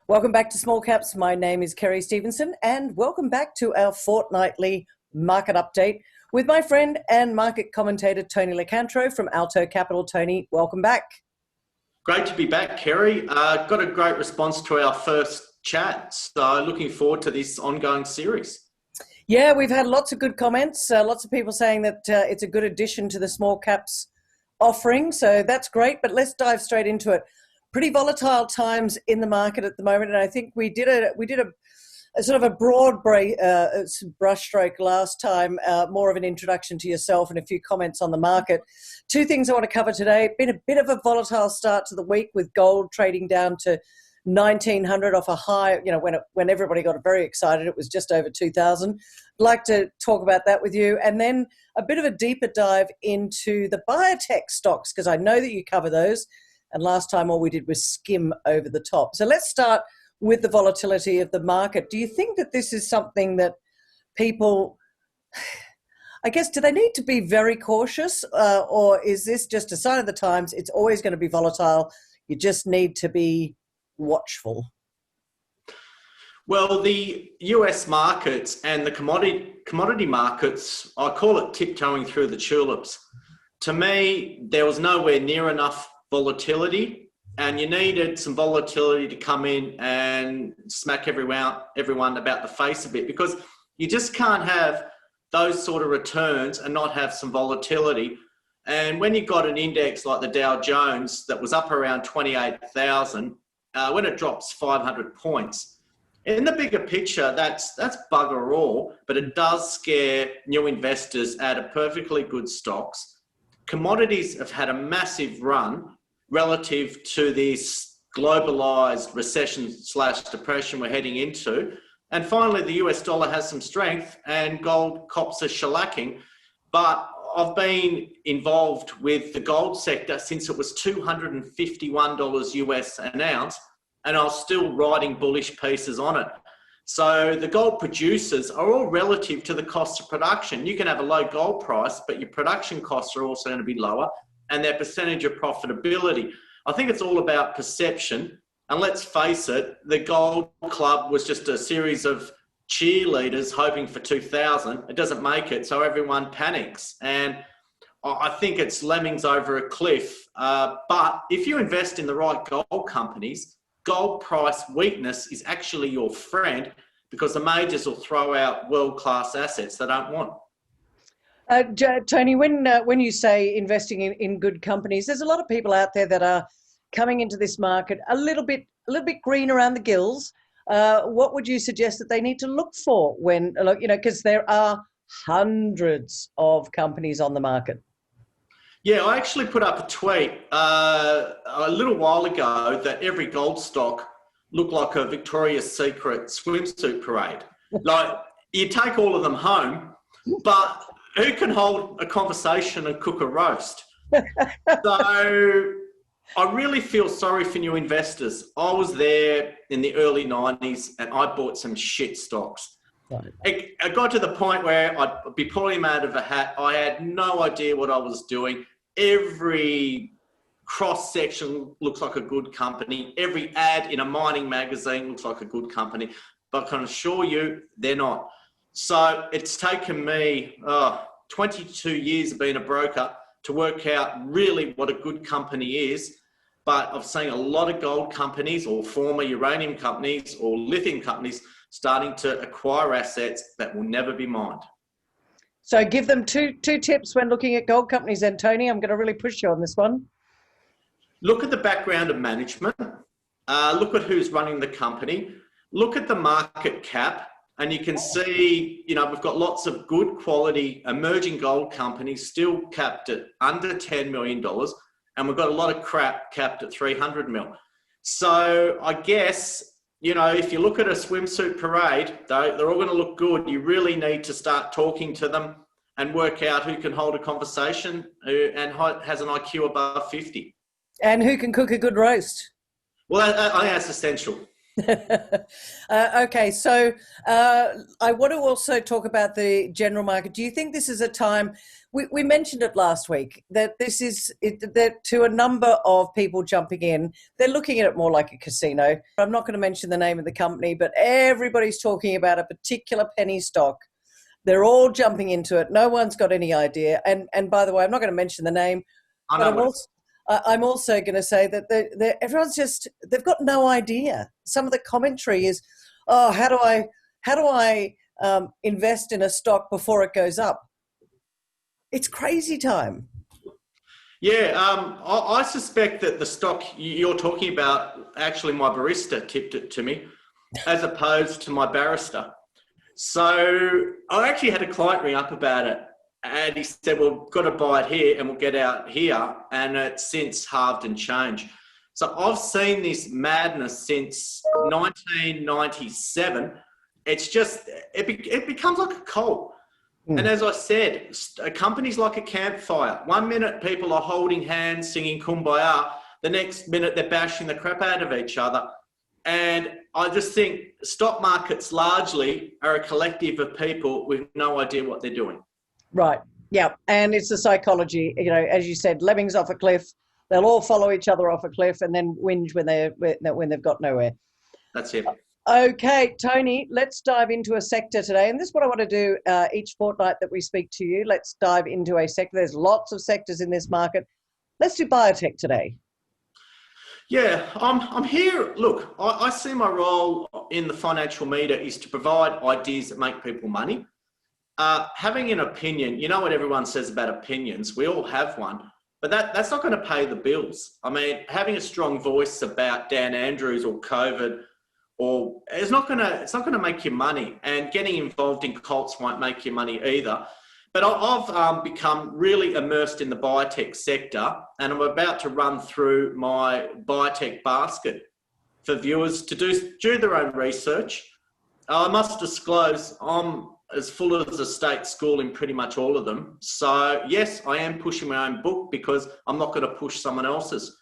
Welcome back to Small Caps. My name is Kerry Stevenson, and welcome back to our fortnightly market update with my friend and market commentator Tony Locantro from Alto Capital. Tony, welcome back. Great to be back, Kerry. Got a great response to our first chat, so looking forward to this ongoing series. Yeah, we've had lots of good comments, lots of people saying that it's a good addition to the Small Caps offering, so that's great, but let's dive straight into it. Pretty volatile times in the market at the moment, and I think we did a sort of a broad brushstroke last time, more of an introduction to yourself and a few comments on the market. Two things I want to cover today. Been a bit of a volatile start to the week with gold trading down to 1,900 off a high. You know, when everybody got very excited, it was just over 2,000. I'd like to talk about that with you, and then a bit of a deeper dive into the biotech stocks because I know that you cover those. And last time all we did was skim over the top. So let's start with the volatility of the market. Do you think that this is something that people, I guess, do they need to be very cautious or is this just a sign of the times? It's always going to be volatile. You just need to be watchful. Well, the US markets and the commodity markets, I call it tiptoeing through the tulips. To me, there was nowhere near enough volatility, and you needed some volatility to come in and smack everyone about the face a bit, because you just can't have those sort of returns and not have some volatility. And when you got an index like the Dow Jones that was up around 28,000, when it drops 500 points, in the bigger picture, that's bugger all, but it does scare new investors out of perfectly good stocks. Commodities have had a massive run relative to this globalized recession/depression we're heading into. And finally, the US dollar has some strength and gold cops are shellacking. But I've been involved with the gold sector since it was $251 US an ounce, and I was still writing bullish pieces on it. So the gold producers are all relative to the cost of production. You can have a low gold price, but your production costs are also going to be lower, and their percentage of profitability. I think it's all about perception. And let's face it, the gold club was just a series of cheerleaders hoping for 2,000. It doesn't make it, so everyone panics. And I think it's lemmings over a cliff. But if you invest in the right gold companies, gold price weakness is actually your friend, because the majors will throw out world-class assets they don't want. Tony, when you say investing in good companies, there's a lot of people out there that are coming into this market a little bit green around the gills. What would you suggest that they need to look for when, because there are hundreds of companies on the market? Yeah, I actually put up a tweet a little while ago that every gold stock looked like a Victoria's Secret swimsuit parade. Like, you take all of them home, but who can hold a conversation and cook a roast? So I really feel sorry for new investors. I was there in the early 90s and I bought some shit stocks. Right. It got to the point where I'd be pulling them out of a hat. I had no idea what I was doing. Every cross section looks like a good company. Every ad in a mining magazine looks like a good company, but I can assure you they're not. So it's taken me 22 years of being a broker to work out really what a good company is. But I've seen a lot of gold companies or former uranium companies or lithium companies starting to acquire assets that will never be mined. So give them two tips when looking at gold companies then, Tony. I'm going to really push you on this one. Look at the background of management. Look at who's running the company. Look at the market cap. And you can see, we've got lots of good quality emerging gold companies still capped at under $10 million. And we've got a lot of crap capped at 300 mil. So I guess, if you look at a swimsuit parade, they're all going to look good. You really need to start talking to them and work out who can hold a conversation and has an IQ above 50. And who can cook a good roast. Well, I think that's essential. Okay, so I want to also talk about the general market. Do you think this is a time, we mentioned it last week, that this is, that to a number of people jumping in, they're looking at it more like a casino. I'm not going to mention the name of the company, but everybody's talking about a particular penny stock. They're all jumping into it. No one's got any idea. And by the way, I'm not going to mention the name, but I'm also going to say that everyone's just, they've got no idea. Some of the commentary is, oh, how do I invest in a stock before it goes up? It's crazy time. Yeah, I suspect that the stock you're talking about, actually my barista tipped it to me, as opposed to my barrister. So I actually had a client ring up about it. And he said, well, we've got to buy it here and we'll get out here. And it's since halved and changed. So I've seen this madness since 1997. It's just, it becomes like a cult. And as I said, companies like a campfire. 1 minute people are holding hands, singing Kumbaya. The next minute they're bashing the crap out of each other. And I just think stock markets largely are a collective of people with no idea what they're doing. Right. Yeah. And it's the psychology, you know, as you said, lemmings off a cliff. They'll all follow each other off a cliff and then whinge when they've got nowhere. That's it. Okay, Tony, let's dive into a sector today. And this is what I want to do each fortnight that we speak to you. Let's dive into a sector. There's lots of sectors in this market. Let's do biotech today. Yeah, I'm here. Look, I see my role in the financial meter is to provide ideas that make people money. Having an opinion, you know what everyone says about opinions. We all have one, but that's not going to pay the bills. I mean, having a strong voice about Dan Andrews or COVID, or it's not going to make you money. And getting involved in cults won't make you money either. But I've become really immersed in the biotech sector, and I'm about to run through my biotech basket for viewers to do their own research. I must disclose, I'm as full as a state school in pretty much all of them. So yes, I am pushing my own book because I'm not going to push someone else's.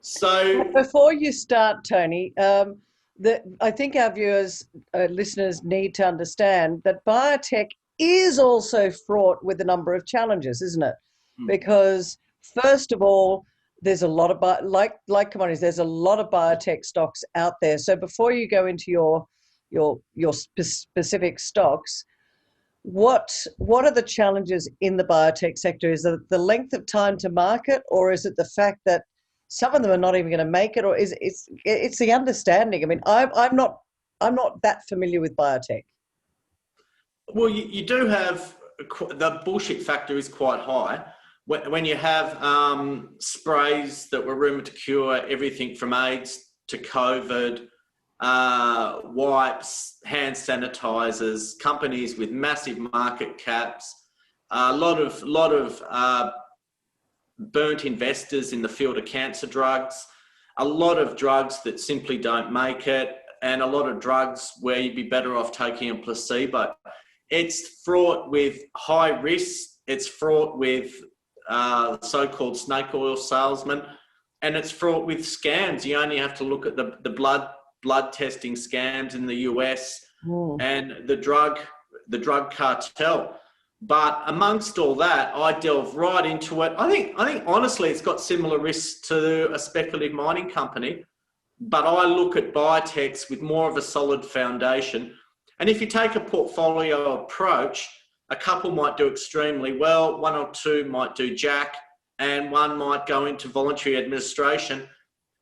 So before you start, Tony, I think our viewers, listeners need to understand that biotech is also fraught with a number of challenges, isn't it? Because first of all, there's a lot of, like commodities, there's a lot of biotech stocks out there. So before you go into your specific stocks, what are the challenges in the biotech sector? Is it the length of time to market, or is it the fact that some of them are not even going to make it, or it's the understanding? I mean, I'm not that familiar with biotech. Well, you do have, the bullshit factor is quite high. When you have sprays that were rumoured to cure everything from AIDS to COVID, wipes, hand sanitizers, companies with massive market caps, a lot of burnt investors in the field of cancer drugs, a lot of drugs that simply don't make it, and a lot of drugs where you'd be better off taking a placebo. It's fraught with high risk. It's fraught with so-called snake oil salesmen, and it's fraught with scams. You only have to look at the blood testing scams in the US and the drug cartel. But amongst all that, I delve right into it. I think honestly, it's got similar risks to a speculative mining company, but I look at biotechs with more of a solid foundation. And if you take a portfolio approach, a couple might do extremely well, one or two might do jack, and one might go into voluntary administration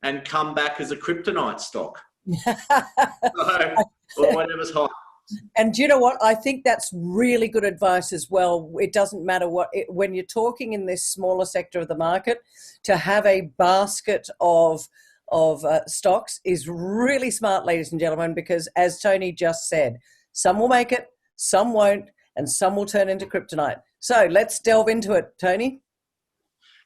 and come back as a kryptonite stock. Or whatever's hot. And do you know what? I think that's really good advice as well. It doesn't matter when you're talking in this smaller sector of the market, to have a basket of stocks is really smart, ladies and gentlemen, because as Tony just said, some will make it, some won't, and some will turn into kryptonite. So let's delve into it, Tony.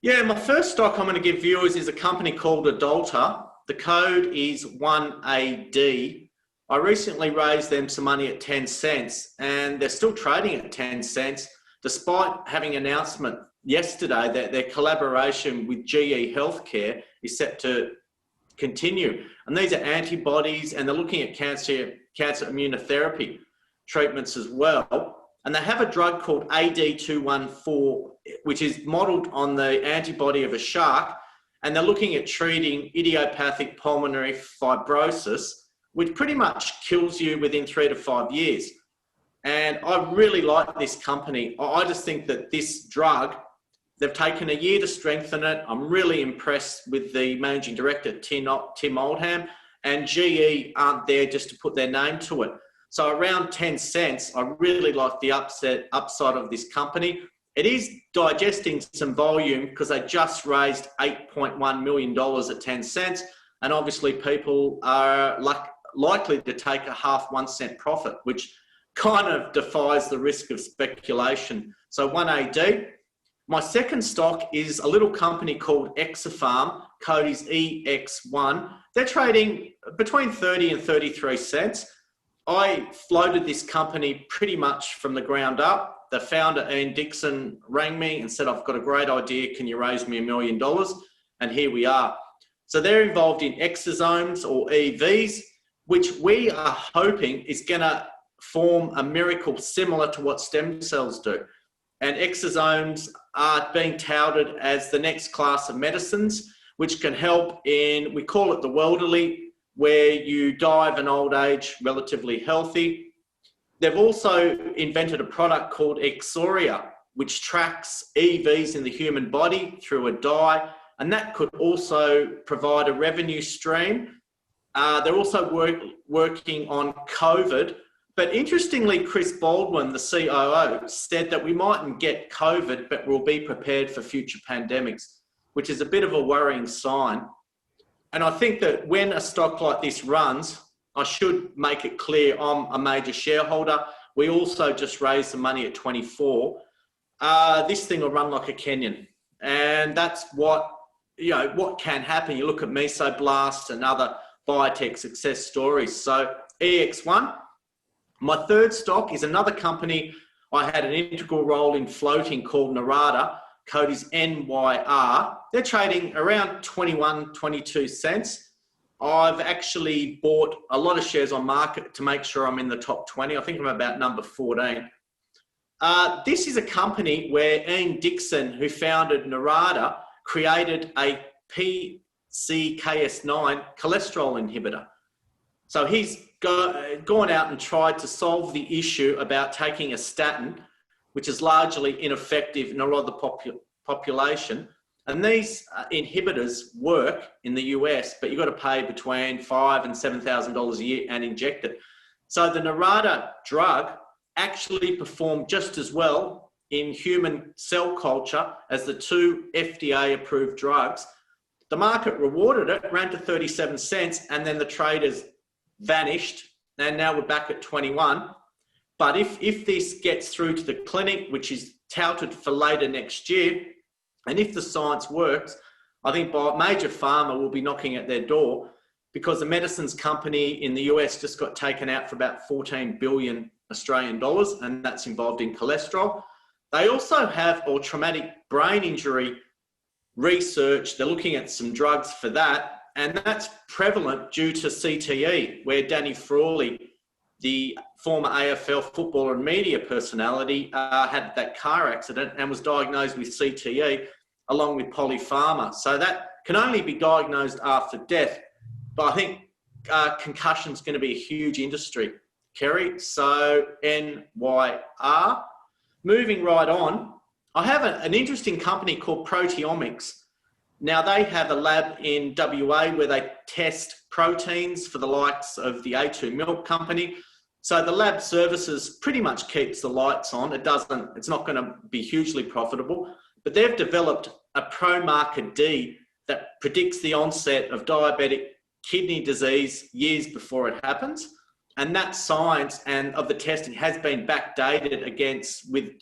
Yeah, my first stock I'm going to give viewers is a company called Adalta. The code is 1AD. I recently raised them some money at 10 cents, and they're still trading at 10 cents, despite having an announcement yesterday that their collaboration with GE Healthcare is set to continue. And these are antibodies, and they're looking at cancer immunotherapy treatments as well. And they have a drug called AD214, which is modeled on the antibody of a shark. And they're looking at treating idiopathic pulmonary fibrosis, which pretty much kills you within 3 to 5 years. And I really like this company. I just think that this drug, they've taken a year to strengthen it. I'm really impressed with the managing director, Tim Oldham, and GE aren't there just to put their name to it. So around 10 cents, I really like the upside of this company. It is digesting some volume because they just raised $8.1 million at 10 cents. And obviously people are likely to take a half 1 cent profit, which kind of defies the risk of speculation. So 1AD. My second stock is a little company called Exopharm, code is EX1. They're trading between 30 and 33 cents. I floated this company pretty much from the ground up. The founder, Ian Dixon, rang me and said, I've got a great idea. Can you raise me $1 million? And here we are. So they're involved in exosomes or EVs, which we are hoping is going to form a miracle similar to what stem cells do. And exosomes are being touted as the next class of medicines, which can help in, we call it the elderly, where you die of an old age relatively healthy. They've also invented a product called Exoria, which tracks EVs in the human body through a dye, and that could also provide a revenue stream. They're also working on COVID. But interestingly, Chris Baldwin, the COO, said that we mightn't get COVID, but we'll be prepared for future pandemics, which is a bit of a worrying sign. And I think that when a stock like this runs, I should make it clear I'm a major shareholder. We also just raised the money at 24. This thing will run like a Kenyan. And that's what can happen. You look at Mesoblast and other biotech success stories. So EX1. My third stock is another company I had an integral role in floating called Nyrada, code is NYR. They're trading around 21, 22 cents. I've actually bought a lot of shares on market to make sure I'm in the top 20. I think I'm about number 14. This is a company where Ian Dixon, who founded Nyrada, created a PCKS9 cholesterol inhibitor. So he's gone out and tried to solve the issue about taking a statin, which is largely ineffective in a lot of the population. And these inhibitors work in the US, but you've got to pay between $5,000 and $7,000 a year and inject it. So the Nyrada drug actually performed just as well in human cell culture as the two FDA-approved drugs. The market rewarded it, ran to 37 cents, and then the traders vanished, and now we're back at 21. But if this gets through to the clinic, which is touted for later next year, and if the science works, I think major pharma will be knocking at their door, because the medicines company in the US just got taken out for about 14 billion Australian dollars, and that's involved in cholesterol. They also have traumatic brain injury research. They're looking at some drugs for that. And that's prevalent due to CTE, where Danny Frawley, the former AFL footballer and media personality, had that car accident and was diagnosed with CTE along with polypharma. So that can only be diagnosed after death. But I think concussion is going to be a huge industry, Kerry. So NYR. Moving right on, I have an interesting company called Proteomics. Now, they have a lab in WA where they test proteins for the likes of the A2 Milk Company. So the lab services pretty much keeps the lights on. It's not going to be hugely profitable, but they've developed a pro-marker D that predicts the onset of diabetic kidney disease years before it happens. And that science and of the testing has been backdated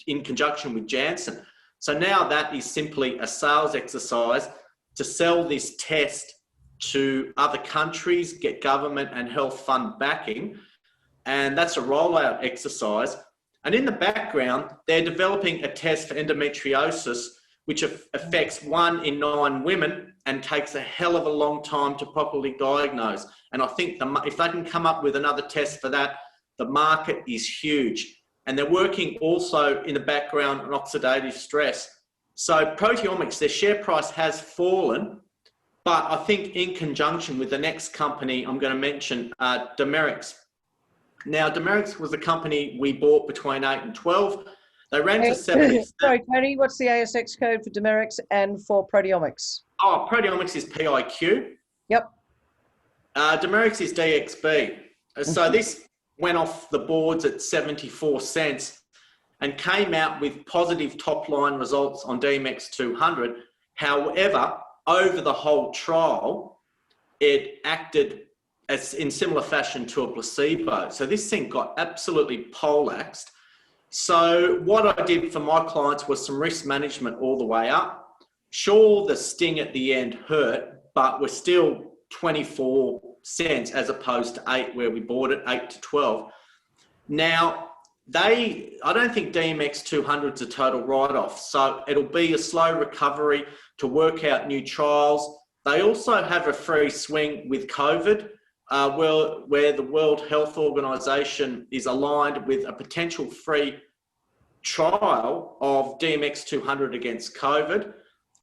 in conjunction with Janssen. So now that is simply a sales exercise to sell this test to other countries, get government and health fund backing. And that's a rollout exercise. And in the background, they're developing a test for endometriosis, which affects 1 in 9 women and takes a hell of a long time to properly diagnose. And I think if they can come up with another test for that, the market is huge. And they're working also in the background on oxidative stress. So Proteomics, their share price has fallen, but I think in conjunction with the next company I'm going to mention, Dimerix. Now, Dimerix was a company we bought between 8 and 12. They ran to 70. Sorry, Tony, what's the ASX code for Dimerix and for Proteomics? Oh, Proteomics is PIQ. Yep. Dimerix is DXB. So this went off the boards at 74 cents and came out with positive top-line results on DMX 200. However, over the whole trial, it acted as in similar fashion to a placebo. So this thing got absolutely poleaxed. So what I did for my clients was some risk management all the way up. Sure, the sting at the end hurt, but we're still 24 cents as opposed to 8 where we bought it, 8 to 12. Now, I don't think DMX 200 is a total write-off. So it'll be a slow recovery to work out new trials. They also have a free swing with COVID, where the World Health Organization is aligned with a potential free trial of DMX 200 against COVID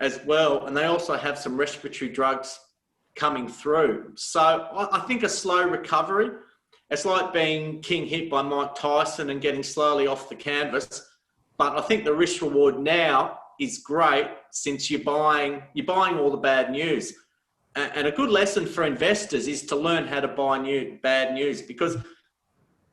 as well. And they also have some respiratory drugs coming through. So I think a slow recovery. It's like being king hit by Mike Tyson and getting slowly off the canvas. But I think the risk reward now is great since you're buying all the bad news. And a good lesson for investors is to learn how to buy bad news, because,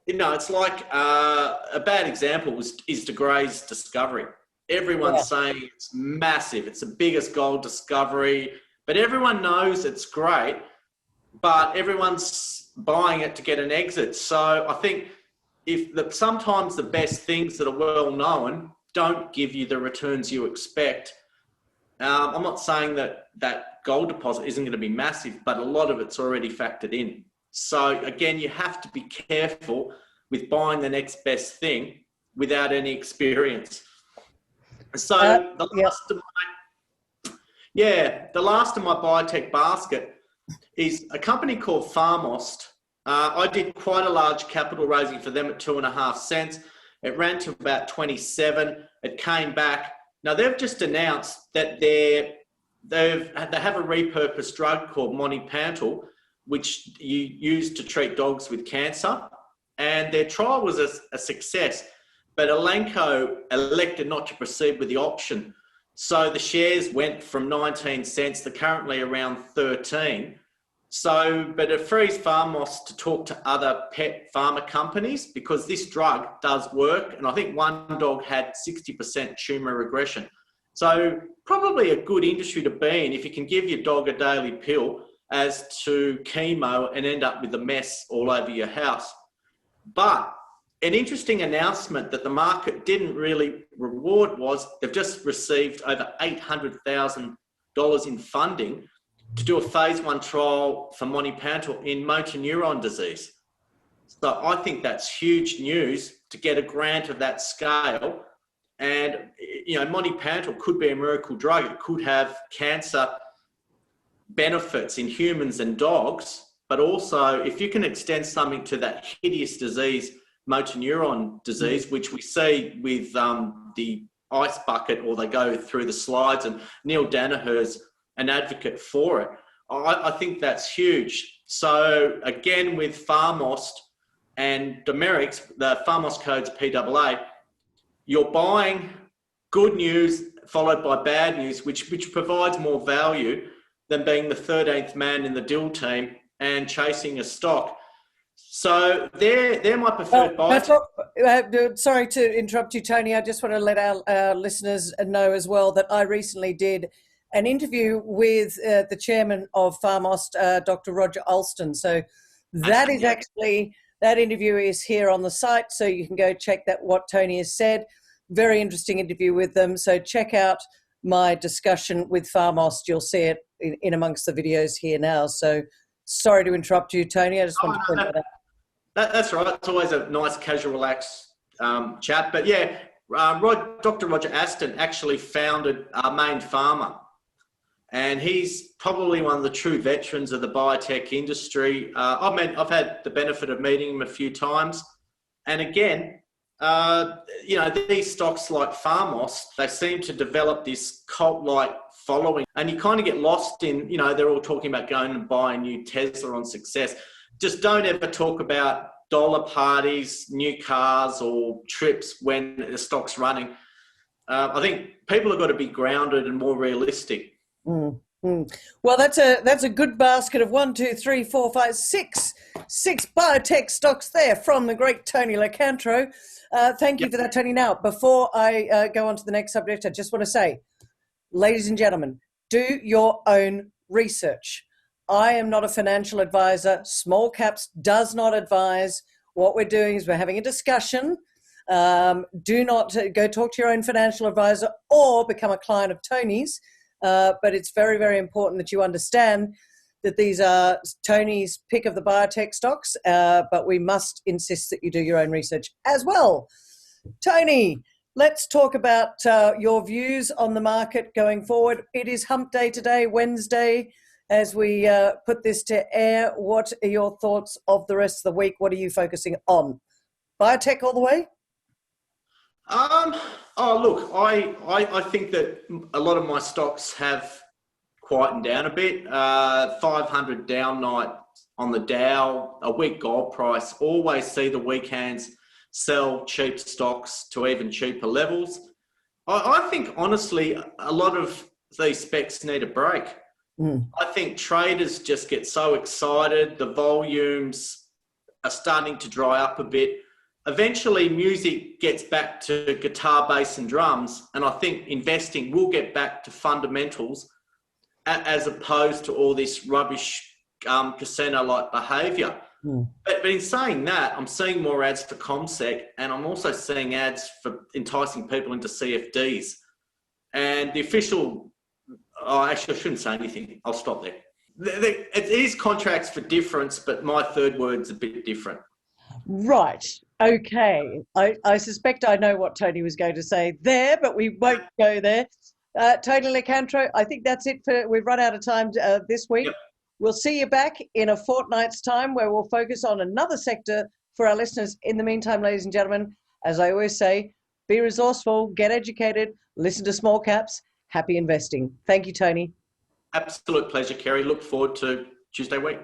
you know, it's like a bad example is De Grey's discovery. Everyone's saying it's massive. It's the biggest gold discovery, but everyone knows it's great, but everyone's buying it to get an exit. So I think sometimes the best things that are well known don't give you the returns you expect. I'm not saying that gold deposit isn't going to be massive, but a lot of it's already factored in. So again, you have to be careful with buying the next best thing without any experience. So the last of my biotech basket is a company called PharmAust. I did quite a large capital raising for them at 2.5 cents. It ran to about 27. It came back. Now they've just announced that they have a repurposed drug called Monipantal, which you use to treat dogs with cancer. And their trial was a success, but Elanco elected not to proceed with the option. So the shares went from 19 cents to currently around 13. So, but it frees PharmAust to talk to other pet pharma companies because this drug does work. And I think one dog had 60% tumor regression. So probably a good industry to be in if you can give your dog a daily pill as to chemo and end up with a mess all over your house. But an interesting announcement that the market didn't really reward was they've just received over $800,000 in funding to do a phase 1 trial for Monipantal in motor neuron disease. So I think that's huge news to get a grant of that scale. And, you know, Monipantal could be a miracle drug. It could have cancer benefits in humans and dogs, but also if you can extend something to that hideous disease, motor neuron disease, which we see with the ice bucket, or they go through the slides, and Neil Danaher's an advocate for it. I think that's huge. So again, with PharmAust and Dimerix, the PharmAust code's PAA, you're buying good news followed by bad news, which provides more value than being the 13th man in the deal team and chasing a stock. So they're my preferred buys. Sorry to interrupt you, Tony. I just want to let our listeners know as well that I recently did an interview with the chairman of PharmAust, Dr. Roger Alston. So that is actually, that interview is here on the site, so you can go check that, what Tony has said. Very interesting interview with them. So check out my discussion with PharmAust. You'll see it in amongst the videos here now. So sorry to interrupt you, Tony. I just want to point that out. That's right. It's always a nice, casual, relaxed chat. But yeah, Dr. Roger Aston actually founded Main Pharma, and he's probably one of the true veterans of the biotech industry. I've had the benefit of meeting him a few times, and again, these stocks like PharmAust, they seem to develop this cult-like following, and you kind of get lost in, they're all talking about going and buying new Tesla on success. Just don't ever talk about dollar parties, new cars, or trips when the stock's running. I think people have got to be grounded and more realistic. Well, that's a good basket of 1, 2, 3, 4, 5, 6 biotech stocks there from the great Tony Locantro. Thank you for that, Tony. Now, before I go on to the next subject, I just want to say, ladies and gentlemen, do your own research. I am not a financial advisor. Small Caps does not advise. What we're doing is we're having a discussion. Do not go talk to your own financial advisor or become a client of Tony's. But it's very, very important that you understand that these are Tony's pick of the biotech stocks, but we must insist that you do your own research as well. Tony, let's talk about your views on the market going forward. It is hump day today, Wednesday, as we put this to air. What are your thoughts of the rest of the week? What are you focusing on? Biotech all the way? Look, I think that a lot of my stocks have quietened down a bit. 500 down night on the Dow, a weak gold price. Always see the weekends sell cheap stocks to even cheaper levels. I think, honestly, a lot of these specs need a break. I think traders just get so excited. The volumes are starting to dry up a bit. Eventually, music gets back to guitar, bass, and drums, and I think investing will get back to fundamentals as opposed to all this rubbish casino-like behaviour. But in saying that, I'm seeing more ads for ComSec, and I'm also seeing ads for enticing people into CFDs. And the official... actually, I shouldn't say anything. I'll stop there. It is contracts for difference, but my third word's a bit different. Right. Okay. I suspect I know what Tony was going to say there, but we won't go there. Tony Locantro, I think that's it. We've run out of time this week. Yep. We'll see you back in a fortnight's time where we'll focus on another sector for our listeners. In the meantime, ladies and gentlemen, as I always say, be resourceful, get educated, listen to Small Caps. Happy investing. Thank you, Tony. Absolute pleasure, Kerry. Look forward to Tuesday week.